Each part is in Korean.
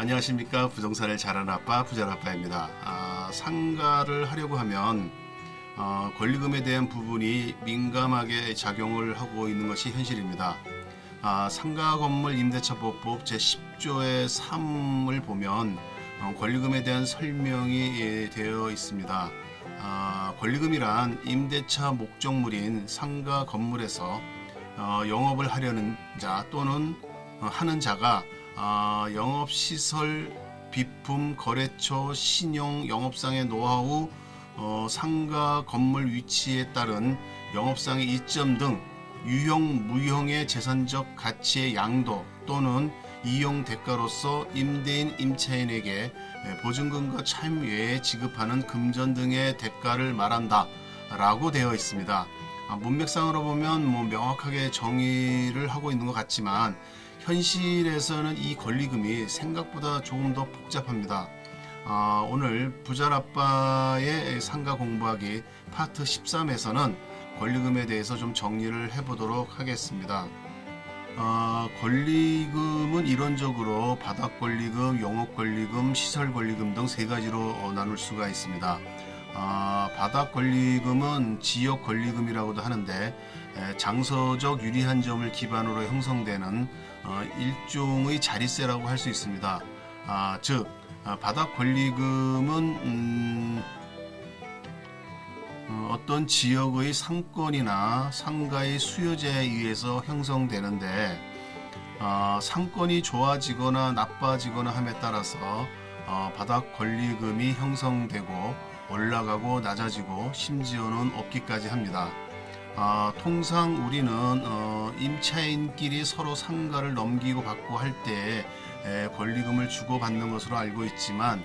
안녕하십니까. 부동산을 잘하는 아빠 부자아빠입니다. 상가를 하려고 하면 권리금에 대한 부분이 민감하게 작용을 하고 있는 것이 현실입니다. 상가 건물 임대차보법 제10조의 3을 보면 권리금에 대한 설명이 되어 있습니다. 권리금이란 임대차 목적물인 상가 건물에서 영업을 하려는 자 또는 하는 자가 영업시설, 비품, 거래처, 신용, 영업상의 노하우, 상가 건물 위치에 따른 영업상의 이점 등 유형, 무형의 재산적 가치의 양도 또는 이용 대가로서 임대인, 임차인에게 보증금과 차임외에 지급하는 금전 등의 대가를 말한다 라고 되어 있습니다. 문맥상으로 보면 명확하게 정의를 하고 있는 것 같지만 현실에서는 이 권리금이 생각보다 조금 더 복잡합니다. 오늘 부자아빠의 상가 공부하기 파트 13에서는 권리금에 대해서 좀 정리를 해보도록 하겠습니다. 권리금은 이론적으로 바닥권리금, 영업권리금, 시설권리금 등 세 가지로 나눌 수가 있습니다. 바닥권리금은 지역권리금이라고도 하는데 장서적 유리한 점을 기반으로 형성되는 일종의 자리세라고 할 수 있습니다. 즉 바닥권리금은 어떤 지역의 상권이나 상가의 수요자에 의해서 형성되는데 상권이 좋아지거나 나빠지거나 함에 따라서 바닥권리금이 형성되고 올라가고 낮아지고 심지어는 없기까지 합니다. 통상 우리는 임차인끼리 서로 상가를 넘기고 받고 할 때 권리금을 주고받는 것으로 알고 있지만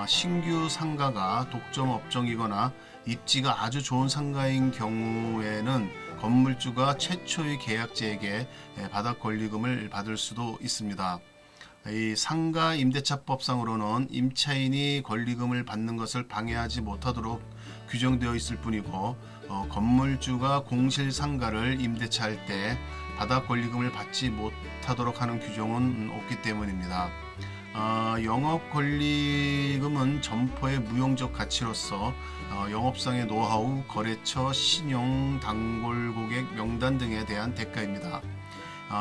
신규 상가가 독점 업종이거나 입지가 아주 좋은 상가인 경우에는 건물주가 최초의 계약자에게 바닥 권리금을 받을 수도 있습니다. 이 상가 임대차법상으로는 임차인이 권리금을 받는 것을 방해하지 못하도록 규정되어 있을 뿐이고 건물주가 공실 상가를 임대차할 때 바닥 권리금을 받지 못하도록 하는 규정은 없기 때문입니다. 영업 권리금은 점포의 무용적 가치로서 영업상의 노하우, 거래처, 신용, 단골 고객 명단 등에 대한 대가입니다.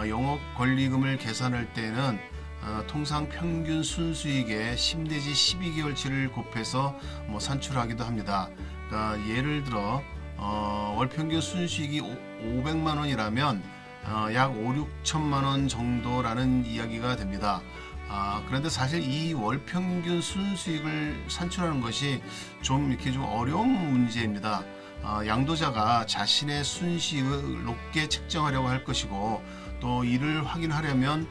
영업 권리금을 계산할 때는 통상 평균 순수익의 10 내지 12개월치를 곱해서 산출하기도 합니다. 그러니까 예를 들어 월 평균 순수익이 500만 원이라면 약 5-6천만 원 정도라는 이야기가 됩니다. 그런데 사실 이 월 평균 순수익을 산출하는 것이 좀 어려운 문제입니다. 양도자가 자신의 순수익을 높게 책정하려고 할 것이고 또 이를 확인하려면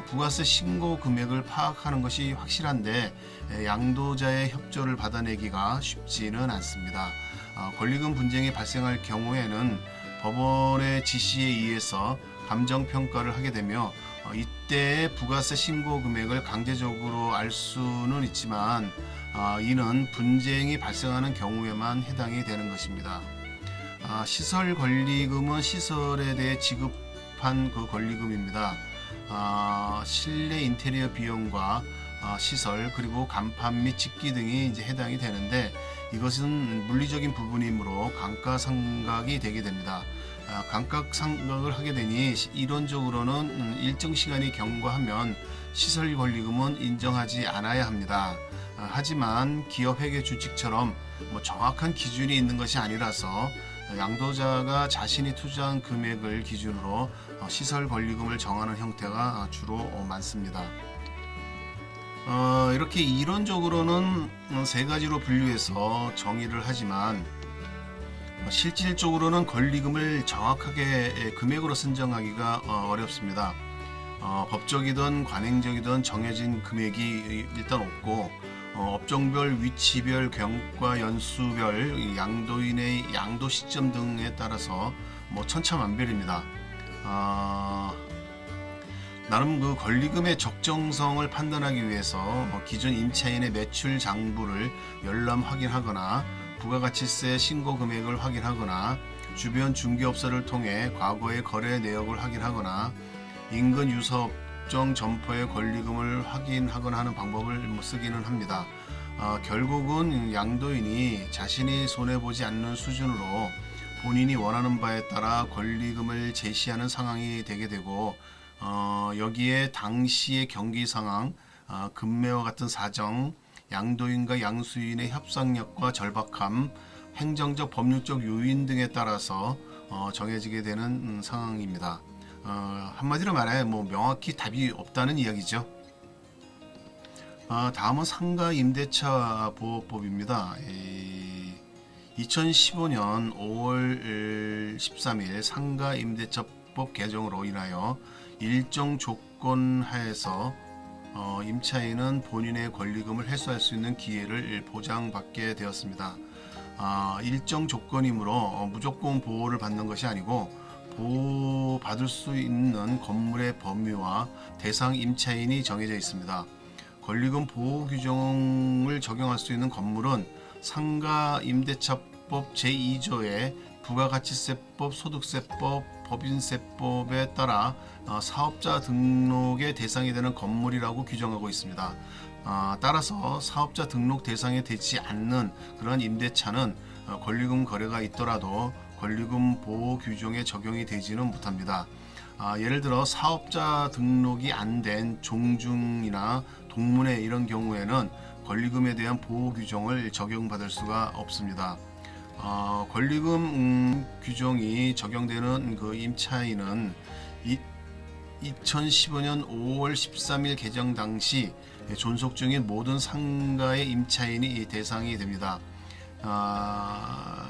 부가세 신고 금액을 파악하는 것이 확실한데 양도자의 협조를 받아내기가 쉽지는 않습니다. 권리금 분쟁이 발생할 경우에는 법원의 지시에 의해서 감정평가를 하게 되며 이때 부가세 신고 금액을 강제적으로 알 수는 있지만 이는 분쟁이 발생하는 경우에만 해당이 되는 것입니다. 시설 권리금은 시설에 대해 지급한 그 권리금입니다. 실내 인테리어 비용과 시설 그리고 간판 및 집기 등이 이제 해당이 되는데 이것은 물리적인 부분이므로 감가상각이 되게 됩니다. 감가상각을 하게 되니 이론적으로는 일정 시간이 경과하면 시설 권리금은 인정하지 않아야 합니다. 하지만 기업회계 준칙처럼 정확한 기준이 있는 것이 아니라서 양도자가 자신이 투자한 금액을 기준으로 시설 권리금을 정하는 형태가 주로 많습니다. 이렇게 이론적으로는 세 가지로 분류해서 정의를 하지만 실질적으로는 권리금을 정확하게 금액으로 선정하기가 어렵습니다. 법적이든 관행적이든 정해진 금액이 일단 없고 업종별, 위치별, 경과, 연수별, 양도인의 양도 시점 등에 따라서 천차만별입니다. 나름 그 권리금의 적정성을 판단하기 위해서 기존 임차인의 매출 장부를 열람 확인하거나 부가가치세 신고 금액을 확인하거나 주변 중개업소를 통해 과거의 거래 내역을 확인하거나 인근 유사업 법정 점포의 권리금을 확인하거나 하는 방법을 쓰기는 합니다. 결국은 양도인이 자신이 손해보지 않는 수준으로 본인이 원하는 바에 따라 권리금을 제시하는 상황이 되게 되고, 여기에 당시의 경기 상황, 금매와 같은 사정, 양도인과 양수인의 협상력과 절박함, 행정적 법률적 요인 등에 따라서 정해지게 되는 상황입니다. 한마디로 말해 명확히 답이 없다는 이야기죠. 다음은 상가 임대차 보호법입니다. 2015년 5월 13일 상가 임대차법 개정으로 인하여 일정 조건 하에서 임차인은 본인의 권리금을 회수할 수 있는 기회를 보장받게 되었습니다. 일정 조건이므로 무조건 보호를 받는 것이 아니고 보호받을 수 있는 건물의 범위와 대상 임차인이 정해져 있습니다. 권리금 보호 규정을 적용할 수 있는 건물은 상가 임대차법 제2조의 부가가치세법, 소득세법, 법인세법에 따라 사업자 등록의 대상이 되는 건물이라고 규정하고 있습니다. 따라서 사업자 등록 대상이 되지 않는 그러한 임대차는 권리금 거래가 있더라도 권리금 보호 규정에 적용이 되지는 못합니다. 예를 들어 사업자 등록이 안 된 종중이나 동문회 이런 경우에는 권리금에 대한 보호 규정을 적용받을 수가 없습니다. 권리금 규정이 적용되는 그 임차인은 2015년 5월 13일 개정 당시 존속 중인 모든 상가의 임차인이 대상이 됩니다.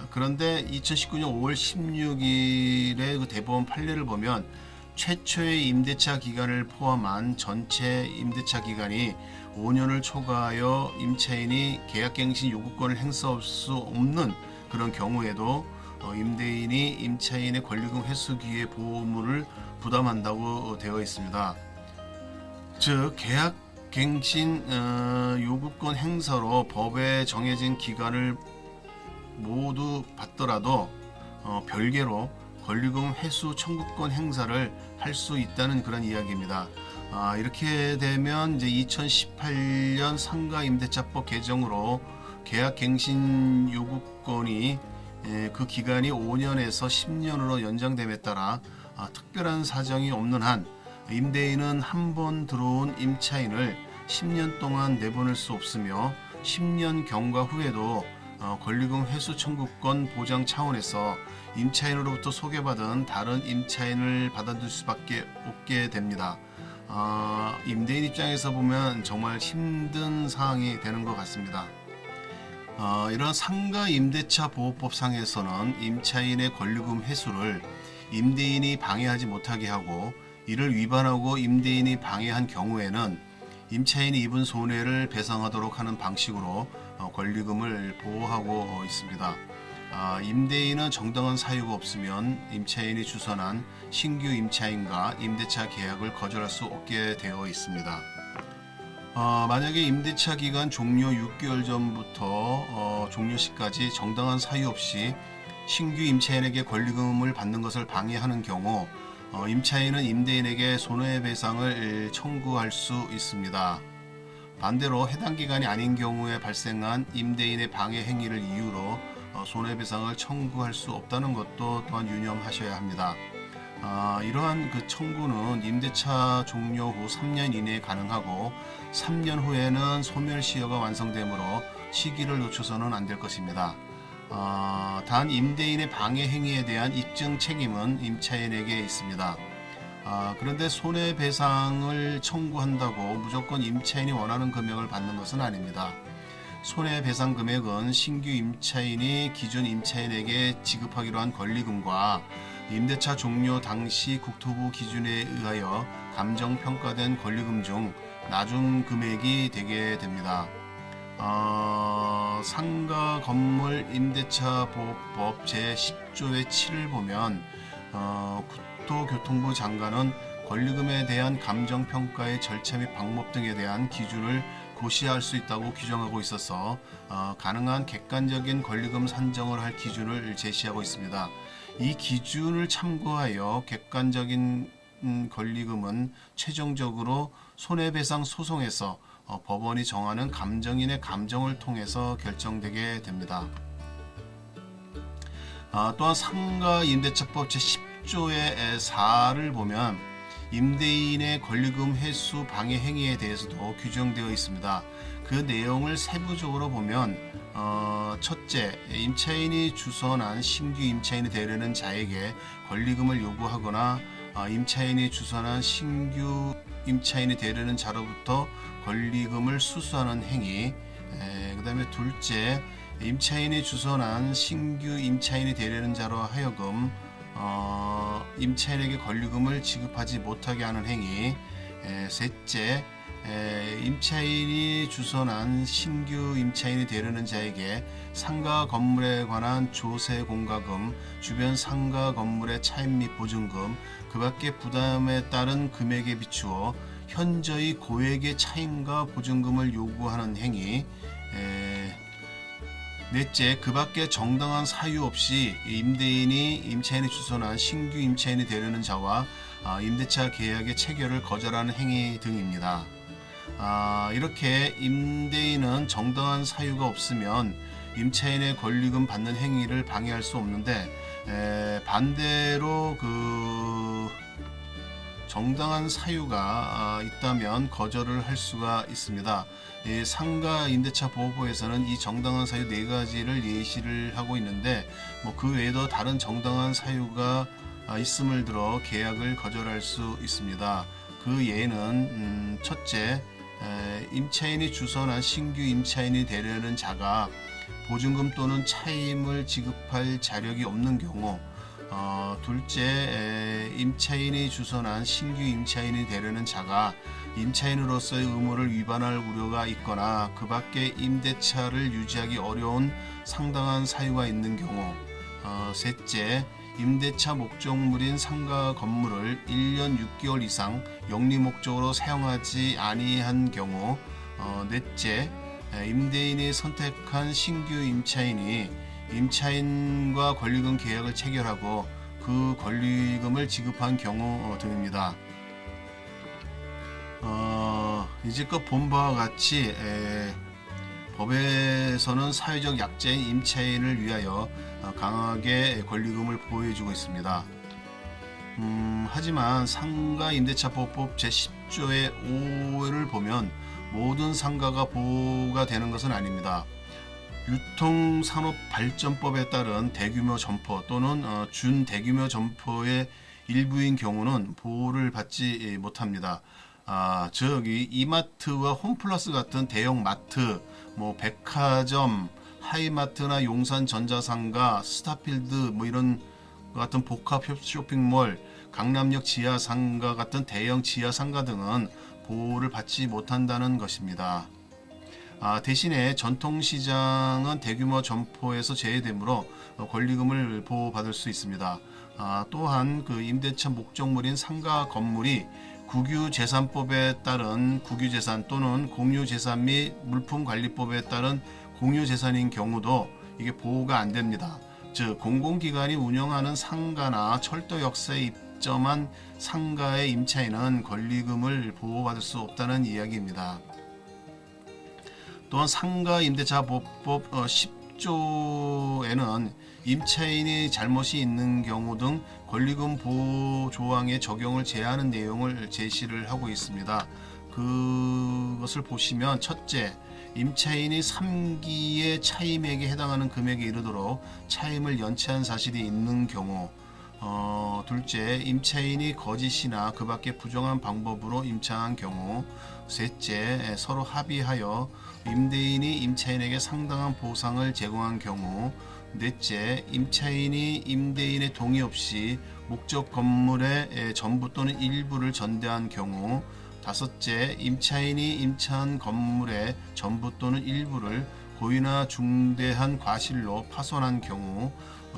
그런데 2019년 5월 16일의 그 대법원 판례를 보면 최초의 임대차 기간을 포함한 전체 임대차 기간이 5년을 초과하여 임차인이 계약갱신 요구권을 행사할 수 없는 그런 경우에도 임대인이 임차인의 권리금 회수 기회 보험료를 부담한다고 되어 있습니다. 즉 계약갱신 요구권 행사로 법에 정해진 기간을 모두 받더라도 별개로 권리금 회수 청구권 행사를 할 수 있다는 그런 이야기입니다. 이렇게 되면 이제 2018년 상가임대차법 개정으로 계약갱신 요구권이 그 기간이 5년에서 10년으로 연장됨에 따라 특별한 사정이 없는 한 임대인은 한 번 들어온 임차인을 10년 동안 내보낼 수 없으며 10년 경과 후에도 권리금 회수 청구권 보장 차원에서 임차인으로부터 소개받은 다른 임차인을 받아들 수밖에 없게 됩니다. 임대인 입장에서 보면 정말 힘든 상황이 되는 것 같습니다. 이러한 상가 임대차 보호법 상에서는 임차인의 권리금 회수를 임대인이 방해하지 못하게 하고, 이를 위반하고 임대인이 방해한 경우에는 임차인이 입은 손해를 배상하도록 하는 방식으로 권리금을 보호하고 있습니다. 임대인은 정당한 사유가 없으면 임차인이 주선한 신규 임차인과 임대차 계약을 거절할 수 없게 되어 있습니다. 만약에 임대차 기간 종료 6개월 전부터 종료 시까지 정당한 사유 없이 신규 임차인에게 권리금을 받는 것을 방해하는 경우 임차인은 임대인에게 손해배상을 청구할 수 있습니다. 반대로 해당 기간이 아닌 경우에 발생한 임대인의 방해 행위를 이유로 손해배상을 청구할 수 없다는 것도 또한 유념하셔야 합니다. 이러한 그 청구는 임대차 종료 후 3년 이내에 가능하고 3년 후에는 소멸시효가 완성되므로 시기를 놓쳐서는 안 될 것입니다. 단 임대인의 방해 행위에 대한 입증 책임은 임차인에게 있습니다. 그런데 손해배상을 청구한다고 무조건 임차인이 원하는 금액을 받는 것은 아닙니다. 손해배상 금액은 신규 임차인이 기존 임차인에게 지급하기로 한 권리금과 임대차 종료 당시 국토부 기준에 의하여 감정평가된 권리금 중 나중 금액이 되게 됩니다. 상가 건물 임대차 보호법 제10조의 7을 보면 국토교통부 장관은 권리금에 대한 감정평가의 절차 및 방법 등에 대한 기준을 고시할 수 있다고 규정하고 있어서 가능한 객관적인 권리금 산정을 할 기준을 제시하고 있습니다. 이 기준을 참고하여 객관적인 권리금은 최종적으로 손해배상 소송에서 법원이 정하는 감정인의 감정을 통해서 결정되게 됩니다. 또한 상가임대차법 제10조의 4를 보면 임대인의 권리금 회수 방해 행위에 대해서도 규정되어 있습니다. 그 내용을 세부적으로 보면 첫째, 임차인이 주선한 신규 임차인이 되려는 자에게 권리금을 요구하거나 임차인이 주선한 신규 임차인이 되려는 자로부터 권리금을 수수하는 행위. 그 다음에 둘째, 임차인이 주선한 신규 임차인이 되려는 자로 하여금 임차인에게 권리금을 지급하지 못하게 하는 행위. 셋째, 임차인이 주선한 신규 임차인이 되려는 자에게 상가 건물에 관한 조세 공과금, 주변 상가 건물의 차입 및 보증금, 그 밖의 부담에 따른 금액에 비추어 현저히 고액의 차임과 보증금을 요구하는 행위. 넷째, 그 밖에 정당한 사유 없이 임차인이 주선한 신규 임차인이 되려는 자와 임대차 계약의 체결을 거절하는 행위 등입니다. 이렇게 임대인은 정당한 사유가 없으면 임차인의 권리금 받는 행위를 방해할 수 없는데, 반대로 정당한 사유가 있다면 거절을 할 수가 있습니다. 상가 임대차 보호법에서는 이 정당한 사유 4가지를 예시를 하고 있는데, 그 외에도 다른 정당한 사유가 있음을 들어 계약을 거절할 수 있습니다. 그 예는 첫째, 임차인이 주선한 신규 임차인이 되려는 자가 보증금 또는 차임을 지급할 자력이 없는 경우, 둘째, 임차인이 주선한 신규 임차인이 되려는 자가 임차인으로서의 의무를 위반할 우려가 있거나 그 밖에 임대차를 유지하기 어려운 상당한 사유가 있는 경우, 셋째, 임대차 목적물인 상가 건물을 1년 6개월 이상 영리 목적으로 사용하지 아니한 경우, 넷째, 임대인이 선택한 신규 임차인이 임차인과 권리금 계약을 체결하고 그 권리금을 지급한 경우 등입니다. 이제껏 본 바와 같이 법에서는 사회적 약자인 임차인을 위하여 강하게 권리금을 보호해주고 있습니다. 하지만 상가임대차보호법 제10조의 5를 보면 모든 상가가 보호가 되는 것은 아닙니다. 유통산업발전법에 따른 대규모 점포 또는 준대규모 점포의 일부인 경우는 보호를 받지 못합니다. 즉 이마트와 홈플러스 같은 대형 마트, 백화점, 하이마트나 용산 전자상가, 스타필드 이런 같은 복합 쇼핑몰, 강남역 지하상가 같은 대형 지하상가 등은 보호를 받지 못한다는 것입니다. 대신에 전통시장은 대규모 점포에서 제외되므로 권리금을 보호받을 수 있습니다. 또한 그 임대차 목적물인 상가 건물이 국유재산법에 따른 국유재산 또는 공유재산 및 물품관리법에 따른 공유재산인 경우도 이게 보호가 안 됩니다. 즉 공공기관이 운영하는 상가나 철도역사에 입점한 상가의 임차인은 권리금을 보호받을 수 없다는 이야기입니다. 또한 상가임대차보호법 10조에는 임차인이 잘못이 있는 경우 등 권리금 보호 조항의 적용을 제한하는 내용을 제시를 하고 있습니다. 그것을 보시면 첫째, 임차인이 3기의 차임액에 해당하는 금액에 이르도록 차임을 연체한 사실이 있는 경우, 둘째, 임차인이 거짓이나 그 밖의 부정한 방법으로 임차한 경우, 셋째, 서로 합의하여 임대인이 임차인에게 상당한 보상을 제공한 경우, 넷째, 임차인이 임대인의 동의 없이 목적 건물의 전부 또는 일부를 전대한 경우, 다섯째, 임차인이 임차한 건물의 전부 또는 일부를 고의나 중대한 과실로 파손한 경우,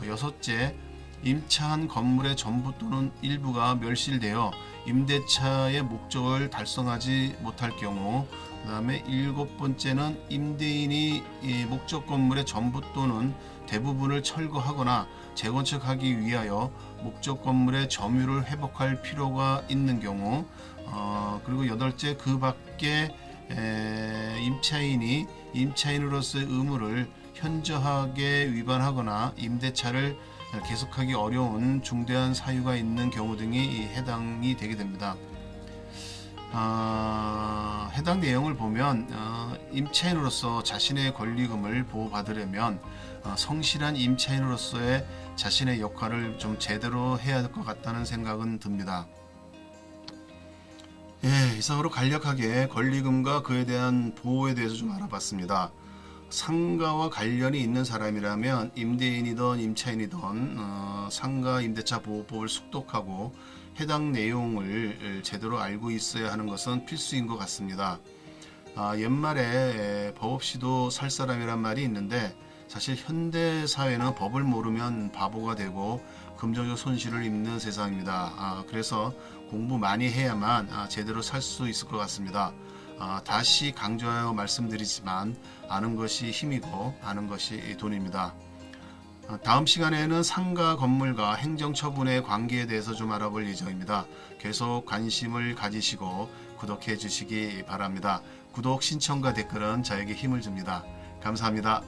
여섯째, 임차한 건물의 전부 또는 일부가 멸실되어 임대차의 목적을 달성하지 못할 경우, 그 다음에 일곱 번째는 임대인이 목적 건물의 전부 또는 대부분을 철거하거나 재건축하기 위하여 목적 건물의 점유를 회복할 필요가 있는 경우, 그리고 여덟째, 그 밖에 임차인으로서의 의무를 현저하게 위반하거나 임대차를 계속하기 어려운 중대한 사유가 있는 경우 등이 해당이 되게 됩니다. 해당 내용을 보면 임차인으로서 자신의 권리금을 보호받으려면 성실한 임차인으로서의 자신의 역할을 좀 제대로 해야 할 것 같다는 생각은 듭니다. 예, 이상으로 간략하게 권리금과 그에 대한 보호에 대해서 좀 알아봤습니다. 상가와 관련이 있는 사람이라면 임대인이든 임차인이든 상가 임대차 보호법을 숙독하고 해당 내용을 제대로 알고 있어야 하는 것은 필수인 것 같습니다. 옛말에 법 없이도 살 사람이란 말이 있는데, 사실 현대 사회는 법을 모르면 바보가 되고 금전적 손실을 입는 세상입니다. 그래서 공부 많이 해야만 제대로 살 수 있을 것 같습니다. 다시 강조하여 말씀드리지만 아는 것이 힘이고 아는 것이 돈입니다. 다음 시간에는 상가 건물과 행정처분의 관계에 대해서 좀 알아볼 예정입니다. 계속 관심을 가지시고 구독해 주시기 바랍니다. 구독, 신청과 댓글은 저에게 힘을 줍니다. 감사합니다.